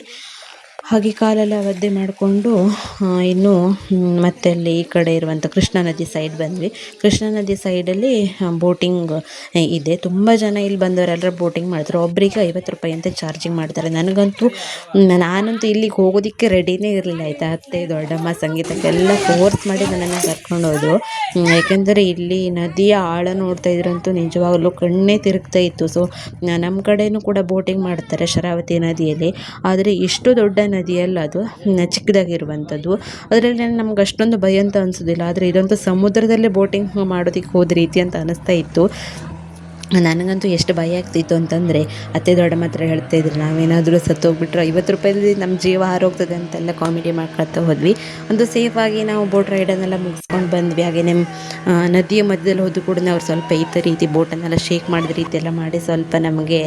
ಹಾಗೆ ಕಾಲೆಲ್ಲ ಒದ್ದೆ ಮಾಡಿಕೊಂಡು ಇನ್ನು ಮತ್ತೆ ಅಲ್ಲಿ ಈ ಕಡೆ ಇರುವಂಥ ಕೃಷ್ಣಾ ನದಿ ಸೈಡ್ ಬಂದ್ವಿ. ಕೃಷ್ಣಾ ನದಿ ಸೈಡಲ್ಲಿ ಬೋಟಿಂಗ್ ಇದೆ. ತುಂಬ ಜನ ಇಲ್ಲಿ ಬಂದವರೆಲ್ಲರೂ ಬೋಟಿಂಗ್ ಮಾಡ್ತಾರೆ. ಒಬ್ಬರಿಗೆ 50 ರೂಪಾಯಿ ಅಂತ ಚಾರ್ಜಿಂಗ್ ಮಾಡ್ತಾರೆ. ನಾನಂತೂ ಇಲ್ಲಿಗೆ ಹೋಗೋದಕ್ಕೆ ರೆಡಿನೇ ಇರಲಿಲ್ಲ ಆಯಿತಾ. ಅತ್ತೆ ದೊಡ್ಡಮ್ಮ ಸಂಗೀತಕ್ಕೆಲ್ಲ ಫೋರ್ಸ್ ಮಾಡಿ ನನ್ನನ್ನು ಕರ್ಕೊಂಡು ಹೋದರು. ಯಾಕೆಂದರೆ ಇಲ್ಲಿ ನದಿಯ ಆಳ ನೋಡ್ತಾ ಇದ್ರಂತೂ ನಿಜವಾಗಲೂ ಕಣ್ಣೇ ತಿರುಗ್ತಾ ಇತ್ತು. ಸೊ ನಮ್ಮ ಕಡೆಯೂ ಕೂಡ ಬೋಟಿಂಗ್ ಮಾಡ್ತಾರೆ ಶರಾವತಿ ನದಿಯಲ್ಲಿ, ಆದರೆ ಇಷ್ಟು ದೊಡ್ಡ ನದಿಯಲ್ಲ, ಅದು ಚಿಕ್ಕದಾಗಿರುವಂಥದ್ದು. ಅದರಲ್ಲಿ ನಮ್ಗೆ ಅಷ್ಟೊಂದು ಭಯ ಅಂತ ಅನಿಸೋದಿಲ್ಲ. ಆದರೆ ಇದಂತೂ ಸಮುದ್ರದಲ್ಲೇ ಬೋಟಿಂಗ್ ಮಾಡೋದಕ್ಕೆ ಹೋದ ರೀತಿ ಅಂತ ಅನ್ನಿಸ್ತಾ ಇತ್ತು. ನನಗಂತೂ ಎಷ್ಟು ಭಯ ಆಗ್ತಿತ್ತು ಅಂತಂದರೆ ಅತ್ತೆ ದೊಡ್ಡಮ್ಮ ಹತ್ರ ಹೇಳ್ತಾಯಿದ್ರು, ನಾವೇನಾದರೂ ಸತ್ತೋಗ್ಬಿಟ್ರೆ 50 ರೂಪಾಯಿಲಿ ನಮ್ಮ ಜೀವ ಹಾರೋಗ್ತದೆ ಅಂತೆಲ್ಲ ಕಾಮಿಡಿ ಮಾಡ್ಕೊಳ್ತಾ ಹೋದ್ವಿ. ಒಂದು ಸೇಫಾಗಿ ನಾವು ಬೋಟ್ ರೈಡನ್ನೆಲ್ಲ ಮುಗಿಸ್ಕೊಂಡು ಬಂದ್ವಿ. ಹಾಗೆಯೇ ನದಿಯ ಮಧ್ಯದಲ್ಲಿ ಹೋದ್ರು ಕೂಡ ಅವ್ರು ಸ್ವಲ್ಪ ಈ ರೀತಿ ಬೋಟನ್ನೆಲ್ಲ ಶೇಕ್ ಮಾಡಿದ ರೀತಿ ಎಲ್ಲ ಮಾಡಿ ಸ್ವಲ್ಪ ನಮಗೆ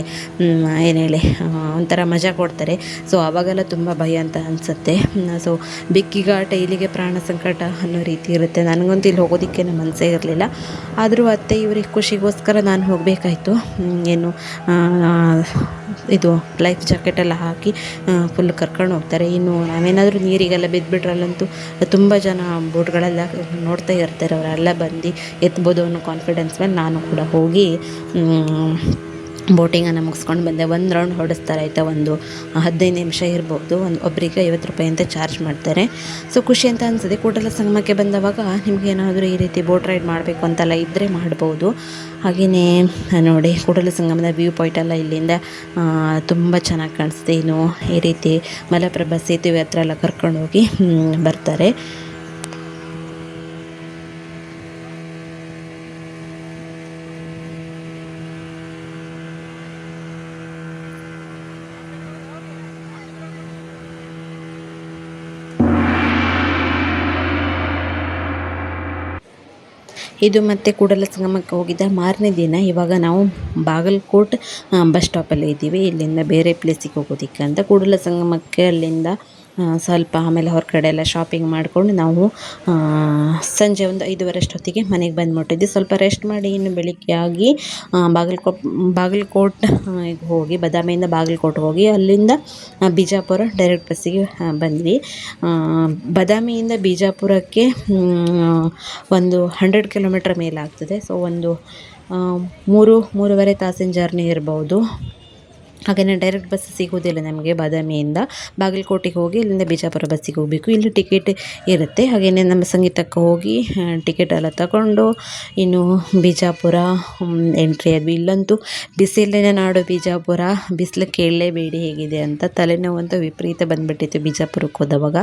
ಏನು ಹೇಳಿ ಒಂಥರ ಮಜಾ ಕೊಡ್ತಾರೆ. ಸೊ ಆವಾಗೆಲ್ಲ ತುಂಬ ಭಯ ಅಂತ ಅನಿಸುತ್ತೆ. ಸೊ ಬೆಕ್ಕಿಗಾಟ ಇಲ್ಲಿಗೆ ಪ್ರಾಣ ಸಂಕಟ ಅನ್ನೋ ರೀತಿ ಇರುತ್ತೆ. ನನಗಂತೂ ಇಲ್ಲಿ ಹೋಗೋದಕ್ಕೆ ನಮ್ಮ ಮನಸ್ಸೇ ಇರಲಿಲ್ಲ. ಆದರೂ ಅತ್ತೆ ಇವ್ರಿಗೆ ಖುಷಿಗೋಸ್ಕರ ನಾನು ಹೋಗಬೇಕು ಬೇಕಾಯಿತು. ಏನು ಇದು ಲೈಫ್ ಜಾಕೆಟೆಲ್ಲ ಹಾಕಿ ಫುಲ್ ಕರ್ಕೊಂಡು ಹೋಗ್ತಾರೆ. ಇನ್ನು ನಾವೇನಾದರೂ ನೀರಿಗೆಲ್ಲ ಬಿದ್ದುಬಿಟ್ರಲ್ಲಂತೂ ತುಂಬ ಜನ ಬೋಟ್ಗಳೆಲ್ಲ ನೋಡ್ತಾ ಇರ್ತಾರೆ, ಅವರೆಲ್ಲ ಬಂದು ಎತ್ಬೋದು ಅನ್ನೋ ಕಾನ್ಫಿಡೆನ್ಸ್ ಮೇಲೆ ನಾನು ಕೂಡ ಹೋಗಿ ಬೋಟಿಂಗನ್ನು ಮುಗಿಸ್ಕೊಂಡು ಬಂದೆ. ಒಂದು ರೌಂಡ್ ಹೊಡೆಸ್ತಾರೆ ಆಯಿತಾ, ಒಂದು 15 ನಿಮಿಷ ಇರ್ಬೋದು. ಒಬ್ಬರಿಗೆ 50 ರೂಪಾಯಿ ಅಂತ ಚಾರ್ಜ್ ಮಾಡ್ತಾರೆ. ಸೊ ಖುಷಿ ಅಂತ ಅನಿಸುತ್ತೆ. ಕೂಡಲ ಸಂಗಮಕ್ಕೆ ಬಂದವಾಗ ನಿಮ್ಗೆ ಏನಾದರೂ ಈ ರೀತಿ ಬೋಟ್ ರೈಡ್ ಮಾಡಬೇಕು ಅಂತೆಲ್ಲ ಇದ್ದರೆ ಮಾಡ್ಬೋದು. ಹಾಗೆಯೇ ನೋಡಿ, ಕೂಡಲ ಸಂಗಮದ ವ್ಯೂ ಪಾಯಿಂಟೆಲ್ಲ ಇಲ್ಲಿಂದ ತುಂಬ ಚೆನ್ನಾಗಿ ಕಾಣಿಸುತ್ತೆ. ಇನ್ನು ಈ ರೀತಿ ಮಲಪ್ರಭಾ ಸೇತುವೆ ಹತ್ರ ಎಲ್ಲ ಕರ್ಕೊಂಡೋಗಿ ಬರ್ತಾರೆ. ಇದು ಮತ್ತು ಕೂಡಲ ಸಂಗಮಕ್ಕೆ ಹೋಗಿದ್ದ ಮಾರನೇ ದಿನ. ಇವಾಗ ನಾವು ಬಾಗಲಕೋಟೆ ಬಸ್ ಸ್ಟಾಪಲ್ಲಿ ಇದ್ದೀವಿ. ಇಲ್ಲಿಂದ ಬೇರೆ ಪ್ಲೇಸಿಗೆ ಹೋಗೋದಕ್ಕೆ ಅಂತ ಕೂಡಲ ಸಂಗಮಕ್ಕೆ ಅಲ್ಲಿಂದ ಸ್ವಲ್ಪ ಆಮೇಲೆ ಹೊರಗಡೆ ಎಲ್ಲ ಶಾಪಿಂಗ್ ಮಾಡಿಕೊಂಡು ನಾವು ಸಂಜೆ ಒಂದು 5:30 ಅಷ್ಟೊತ್ತಿಗೆ ಮನೆಗೆ ಬಂದು ಮುಟ್ಟಿದ್ವಿ. ಸ್ವಲ್ಪ ರೆಸ್ಟ್ ಮಾಡಿ ಇನ್ನು ಬೆಳಿಗ್ಗೆ ಆಗಿ ಬಾಗಲಕೋಟೆ ಹೋಗಿ, ಬದಾಮಿಯಿಂದ ಬಾಗಲಕೋಟೆ ಹೋಗಿ ಅಲ್ಲಿಂದ ಬಿಜಾಪುರ ಡೈರೆಕ್ಟ್ ಬಸ್ಸಿಗೆ ಬಂದ್ವಿ. ಬದಾಮಿಯಿಂದ ಬಿಜಾಪುರಕ್ಕೆ ಒಂದು 100 ಕಿಲೋಮೀಟ್ರ್ ಮೇಲಾಗ್ತದೆ. ಸೊ ಒಂದು 3-3.5 ತಾಸಿನ ಜರ್ನಿ ಇರ್ಬೋದು. ಹಾಗೆಯೇ ಡೈರೆಕ್ಟ್ ಬಸ್ ಸಿಗೋದಿಲ್ಲ ನಮಗೆ. ಬಾದಾಮಿಯಿಂದ ಬಾಗಲಕೋಟೆಗೆ ಹೋಗಿ ಇಲ್ಲಿಂದ ಬಿಜಾಪುರ ಬಸ್ಸಿಗೆ ಹೋಗಬೇಕು. ಇಲ್ಲಿ ಟಿಕೆಟ್ ಇರುತ್ತೆ. ಹಾಗೆಯೇ ನಮ್ಮ ಸಂಗೀತಕ್ಕೆ ಹೋಗಿ ಟಿಕೆಟ್ ಎಲ್ಲ ತಗೊಂಡು ಇನ್ನು ಬಿಜಾಪುರ ಎಂಟ್ರಿ ಆದ್ವಿ. ಇಲ್ಲಂತೂ ಬಿಸಿಲಿನ ನಾಡು ಬಿಜಾಪುರ, ಬಿಸಿಲು ಕೇಳಲೇಬೇಡಿ ಹೇಗಿದೆ ಅಂತ. ತಲೆನೋವಂತೂ ವಿಪರೀತ ಬಂದುಬಿಟ್ಟಿತ್ತು ಬಿಜಾಪುರಕ್ಕೆ ಹೋದವಾಗ.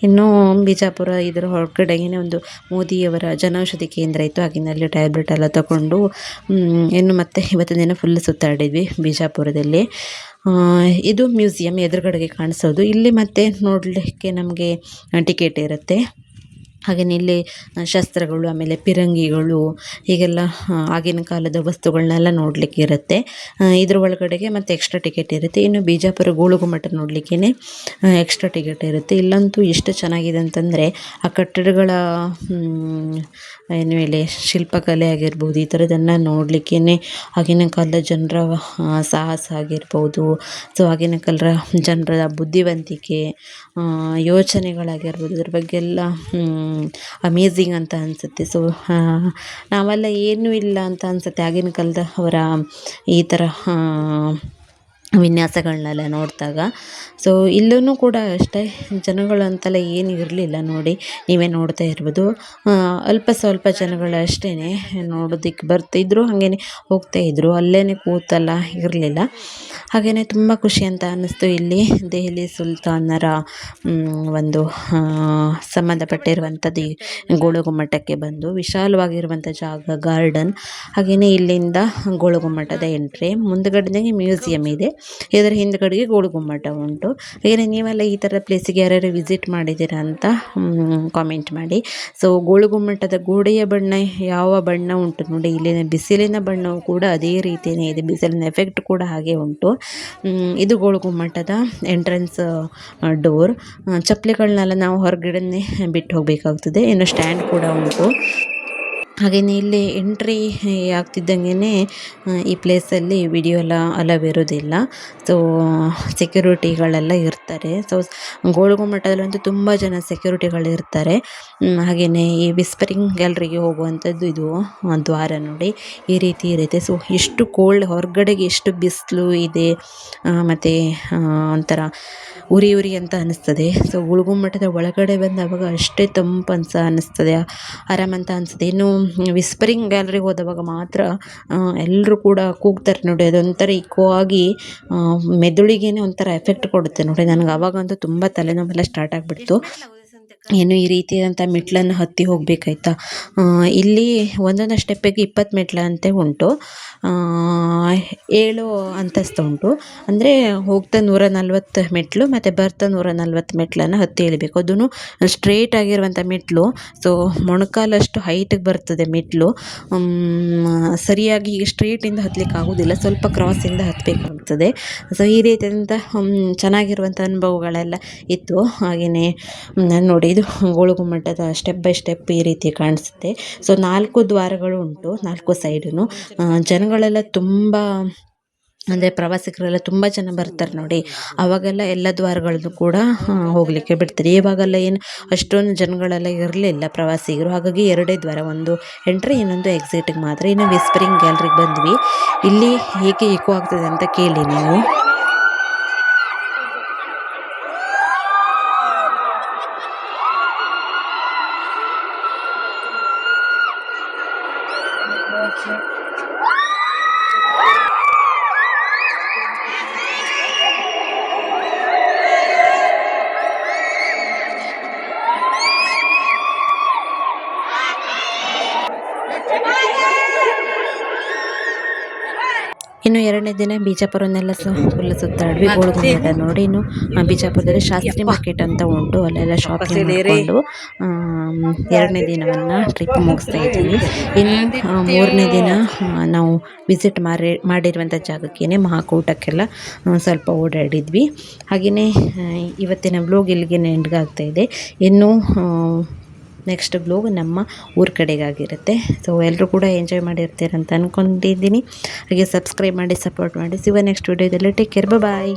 ಇನ್ನು ಬಿಜಾಪುರ ಇದರ ಹೊರಗಡೆಗೆ ಒಂದು ಮೋದಿಯವರ ಜನೌಷಧಿ ಕೇಂದ್ರ ಇತ್ತು. ಹಾಗೆಯೇ ಅಲ್ಲಿ ಟ್ಯಾಬ್ಲೆಟ್ ಎಲ್ಲ ತಗೊಂಡು ಇನ್ನು ಮತ್ತೆ ಇವತ್ತಿನ ದಿನ ಫುಲ್ ಸುತ್ತಾಡಿದ್ವಿ ಬಿಜಾಪುರದಲ್ಲಿ. ಇದು ಮ್ಯೂಸಿಯಂ ಎದುರುಗಡೆಗೆ ಕಾಣಿಸೋದು. ಇಲ್ಲಿ ಮತ್ತೆ ನೋಡಲಿಕ್ಕೆ ನಮಗೆ ಟಿಕೆಟ್ ಇರುತ್ತೆ. ಹಾಗೆಯೇ ಇಲ್ಲಿ ಶಸ್ತ್ರಗಳು, ಆಮೇಲೆ ಪಿರಂಗಿಗಳು, ಹೀಗೆಲ್ಲ ಆಗಿನ ಕಾಲದ ವಸ್ತುಗಳನ್ನೆಲ್ಲ ನೋಡಲಿಕ್ಕೆ ಇರುತ್ತೆ. ಇದ್ರ ಒಳಗಡೆಗೆ ಮತ್ತು ಎಕ್ಸ್ಟ್ರಾ ಟಿಕೆಟ್ ಇರುತ್ತೆ. ಇನ್ನು ಬಿಜಾಪುರ ಗೋಳಗುಮ್ಮಟ ನೋಡಲಿಕ್ಕೆ ಎಕ್ಸ್ಟ್ರಾ ಟಿಕೆಟ್ ಇರುತ್ತೆ. ಇಲ್ಲಂತೂ ಎಷ್ಟು ಚೆನ್ನಾಗಿದೆ ಅಂತಂದರೆ ಆ ಕಟ್ಟಡಗಳ ಏನು ಹೇಳಿ ಶಿಲ್ಪಕಲೆ ಆಗಿರ್ಬೋದು, ಈ ಥರದನ್ನು ನೋಡಲಿಕ್ಕೇ ಆಗಿನ ಕಾಲದ ಜನರ ಸಾಹಸ ಆಗಿರ್ಬೋದು, ಸೊ ಆಗಿನ ಕಾಲದ ಜನರ ಬುದ್ಧಿವಂತಿಕೆ, ಯೋಚನೆಗಳಾಗಿರ್ಬೋದು, ಇದ್ರ ಬಗ್ಗೆ ಎಲ್ಲ ಅಮೇಝಿಂಗ್ ಅಂತ ಅನಿಸುತ್ತೆ. ಸೊ ನಾವೆಲ್ಲ ಏನೂ ಇಲ್ಲ ಅಂತ ಅನಿಸುತ್ತೆ ಆಗಿನ ಕಾಲದ ಅವರ ಈ ಥರ ವಿನ್ಯಾಸಗಳನ್ನೆಲ್ಲ ನೋಡಿದಾಗ. ಸೊ ಇಲ್ಲೂ ಕೂಡ ಅಷ್ಟೇ ಜನಗಳು ಅಂತೆಲ್ಲ ಏನು ಇರಲಿಲ್ಲ. ನೋಡಿ, ನೀವೇ ನೋಡ್ತಾ ಇರ್ಬೋದು. ಅಲ್ಪ ಸ್ವಲ್ಪ ಜನಗಳು ಅಷ್ಟೇ ನೋಡೋದಕ್ಕೆ ಬರ್ತಾಯಿದ್ರು, ಹಾಗೇ ಹೋಗ್ತಾಯಿದ್ರು. ಅಲ್ಲೇ ಕೂತೆಲ್ಲ ಇರಲಿಲ್ಲ. ಹಾಗೆಯೇ ತುಂಬ ಖುಷಿ ಅಂತ ಅನ್ನಿಸ್ತು. ಇಲ್ಲಿ ದೆಹಲಿ ಸುಲ್ತಾನರ ಒಂದು ಸಂಬಂಧಪಟ್ಟಿರುವಂಥದ್ದು ಈ ಗೋಳಗುಮ್ಮಟಕ್ಕೆ ಬಂದು ವಿಶಾಲವಾಗಿರುವಂಥ ಜಾಗ, ಗಾರ್ಡನ್. ಹಾಗೆಯೇ ಇಲ್ಲಿಂದ ಗೋಳಗುಮ್ಮಟದ ಎಂಟ್ರಿ, ಮುಂದುಗಡೆ ಮ್ಯೂಸಿಯಂ ಇದೆ, ಇದರ ಹಿಂದುಗಡೆಗೆ ಗೋಳಗುಮ್ಮಟ ಉಂಟು. ಹಾಗೆಯೇ ನೀವೆಲ್ಲ ಈ ಥರ ಪ್ಲೇಸಿಗೆ ಯಾರ್ಯಾರು ವಿಸಿಟ್ ಮಾಡಿದ್ದೀರಾ ಅಂತ ಕಾಮೆಂಟ್ ಮಾಡಿ. ಸೊ ಗೋಳಗುಮ್ಮಟದ ಗೋಡೆಯ ಬಣ್ಣ ಯಾವ ಬಣ್ಣ ಉಂಟು ನೋಡಿ, ಇಲ್ಲಿನ ಬಿಸಿಲಿನ ಬಣ್ಣವು ಕೂಡ ಅದೇ ರೀತಿಯೇ ಇದೆ, ಬಿಸಿಲಿನ ಎಫೆಕ್ಟ್ ಕೂಡ ಹಾಗೆ ಉಂಟು. ಇದು ಗೋಳಗುಮ್ಮಟದ ಎಂಟ್ರೆನ್ಸ್ ಡೋರ್. ಚಪ್ಪಲಿಗಳನ್ನೆಲ್ಲ ನಾವು ಹೊರಗಡೆ ಬಿಟ್ಟು ಹೋಗಬೇಕಾಗ್ತದೆ. ಇನ್ನು ಸ್ಟ್ಯಾಂಡ್ ಕೂಡ ಉಂಟು. ಹಾಗೆಯೇ ಇಲ್ಲಿ ಎಂಟ್ರಿ ಆಗ್ತಿದ್ದಂಗೆ ಈ ಪ್ಲೇಸಲ್ಲಿ ವಿಡಿಯೋ ಎಲ್ಲ ಅಲವ್ ಇರೋದಿಲ್ಲ. ಸೊ ಸೆಕ್ಯೂರಿಟಿಗಳೆಲ್ಲ ಇರ್ತಾರೆ. ಸೊ ಗೋಳಗುಮ್ಮಟದಲ್ಲಂತೂ ತುಂಬ ಜನ ಸೆಕ್ಯೂರಿಟಿಗಳಿರ್ತಾರೆ. ಹಾಗೆಯೇ ಈ ವಿಸ್ಪರಿಂಗ್ ಗ್ಯಾಲರಿಗೆ ಹೋಗುವಂಥದ್ದು ಇದು ದ್ವಾರ ನೋಡಿ, ಈ ರೀತಿ ಇರುತ್ತೆ. ಸೊ ಎಷ್ಟು ಕೋಲ್ಡ್, ಹೊರಗಡೆಗೆ ಎಷ್ಟು ಬಿಸಿಲು ಇದೆ, ಮತ್ತು ಒಂಥರ ಉರಿ ಅಂತ ಅನ್ನಿಸ್ತದೆ. ಸೊ ಗೋಳಗುಮ್ಮಟದ ಒಳಗಡೆ ಬಂದವಾಗ ಅಷ್ಟೇ ತಂಪು ಅನ್ನಿಸ್ತದೆ, ಆರಾಮಂತ ಅನಿಸ್ತದೆ. ಇನ್ನು ವಿಸ್ಪರಿಂಗ್ ಗ್ಯಾಲರಿಗೆ ಹೋದವಾಗ ಮಾತ್ರ ಎಲ್ಲರೂ ಕೂಡ ಕೂಗ್ತಾರೆ ನೋಡಿ, ಅದೊಂಥರ ಇಕೋ ಆಗಿ ಮೆದುಳಿಗೆ ಒಂಥರ ಎಫೆಕ್ಟ್ ಕೊಡುತ್ತೆ ನೋಡಿ. ನನಗೆ ಆವಾಗಂತೂ ತುಂಬ ತಲೆನೋವೆಲ್ಲ ಸ್ಟಾರ್ಟ್ ಆಗಿಬಿಡ್ತು. ಏನು ಈ ರೀತಿಯಾದಂಥ ಮೆಟ್ಲನ್ನು ಹತ್ತಿ ಹೋಗಬೇಕಾಯ್ತಾ. ಇಲ್ಲಿ ಒಂದೊಂದು ಸ್ಟೆಪ್ಪಿಗೆ 20 ಮೆಟ್ಲಂತೆ ಉಂಟು. 7 ಅಂತಸ್ತು ಉಂಟು. ಅಂದರೆ ಹೋಗ್ತಾ 140 ಮೆಟ್ಲು ಮತ್ತು ಬರ್ತಾ 140 ಮೆಟ್ಲನ್ನು ಹತ್ತಿ ಇಳಿಬೇಕು. ಅದೂ ಸ್ಟ್ರೇಟ್ ಆಗಿರುವಂಥ ಮೆಟ್ಲು. ಸೊ ಮೊಣಕಾಲಷ್ಟು ಹೈಟಿಗೆ ಬರ್ತದೆ ಮೆಟ್ಲು. ಸರಿಯಾಗಿ ಈಗ ಸ್ಟ್ರೇಟಿಂದ ಹತ್ತಲಿಕ್ಕೆ ಆಗೋದಿಲ್ಲ, ಸ್ವಲ್ಪ ಕ್ರಾಸಿಂದ ಹತ್ತಬೇಕಾಗ್ತದೆ. ಸೊ ಈ ರೀತಿಯಾದಂಥ ಚೆನ್ನಾಗಿರುವಂಥ ಅನುಭವಗಳೆಲ್ಲ ಇತ್ತು. ಹಾಗೆಯೇ ನೋಡಿ, ಇದು ಗೋಳಗುಮ್ಮಟದ ಸ್ಟೆಪ್ ಬೈ ಸ್ಟೆಪ್ ಈ ರೀತಿ ಕಾಣಿಸುತ್ತೆ. ಸೊ 4 ದ್ವಾರಗಳು ಉಂಟು, 4 ಸೈಡೂ. ಜನಗಳೆಲ್ಲ ತುಂಬ ಅಂದರೆ ಪ್ರವಾಸಿಗರೆಲ್ಲ ತುಂಬ ಜನ ಬರ್ತಾರೆ ನೋಡಿ, ಅವಾಗೆಲ್ಲ ಎಲ್ಲ ದ್ವಾರಗಳದ್ದು ಕೂಡ ಹೋಗಲಿಕ್ಕೆ ಬಿಡ್ತಾರೆ. ಇವಾಗೆಲ್ಲ ಏನು ಅಷ್ಟೊಂದು ಜನಗಳೆಲ್ಲ ಇರಲಿಲ್ಲ ಪ್ರವಾಸಿಗರು, ಹಾಗಾಗಿ 2 ದ್ವಾರ, ಒಂದು ಎಂಟ್ರಿ ಇನ್ನೊಂದು ಎಕ್ಸಿಟಿಗೆ ಮಾತ್ರ. ಇನ್ನು ವಿಸ್ಪರಿಂಗ್ ಗ್ಯಾಲರಿಗೆ ಬಂದ್ವಿ. ಇಲ್ಲಿ ಹೇಗೆ ಈಕೋ ಆಗ್ತದೆ ಅಂತ ಕೇಳಿ ನೀವು. ಇನ್ನು 2ನೇ ದಿನ ಬಿಜಾಪುರನ್ನೆಲ್ಲ ಫುಲ್ ಸುತ್ತಾಡಿದ್ವಿ. ಗೋಳಗುಮ್ಮಟ ನೋಡಿ. ಇನ್ನು ಬಿಜಾಪುರದಲ್ಲಿ ಶಾಸ್ತ್ರಿ ಮಾರ್ಕೆಟ್ ಅಂತ ಉಂಟು, ಅಲ್ಲೆಲ್ಲ ಶಾಪಿಂಗ್ ಮಾಡಿಕೊಂಡು 2ನೇ ದಿನವನ್ನು ಟ್ರಿಪ್ ಮುಗಿಸ್ತಾ ಇದ್ವಿ. ಇನ್ನು 3ನೇ ದಿನ ನಾವು ವಿಸಿಟ್ ಮಾಡಿರುವಂಥ ಜಾಗಕ್ಕೇ ಮಹಾಕೂಟಕ್ಕೆಲ್ಲ ಸ್ವಲ್ಪ ಓಡಾಡಿದ್ವಿ. ಹಾಗೆಯೇ ಇವತ್ತಿನ ವ್ಲಾಗ್ ಇಲ್ಲಿಗೆ ಎಂಡ್ಗಾಗ್ತಾ ಇದೆ. ಇನ್ನು ನೆಕ್ಸ್ಟ್ ಬ್ಲಾಗ್ ನಮ್ಮ ಊರ ಕಡೆಗಾಗಿರುತ್ತೆ. ಸೊ ಎಲ್ಲರೂ ಕೂಡ ಎಂಜಾಯ್ ಮಾಡಿರ್ತೀರಂತ ಅಂದ್ಕೊಂಡಿದ್ದೀನಿ. ಹಾಗೆ ಸಬ್ಸ್ಕ್ರೈಬ್ ಮಾಡಿ, ಸಪೋರ್ಟ್ ಮಾಡಿ. ಸಿಗುವ ನೆಕ್ಸ್ಟ್ ವಿಡಿಯೋದಲ್ಲಿ. ಟೇಕ್ ಕೇರ್, ಬಾಯ್.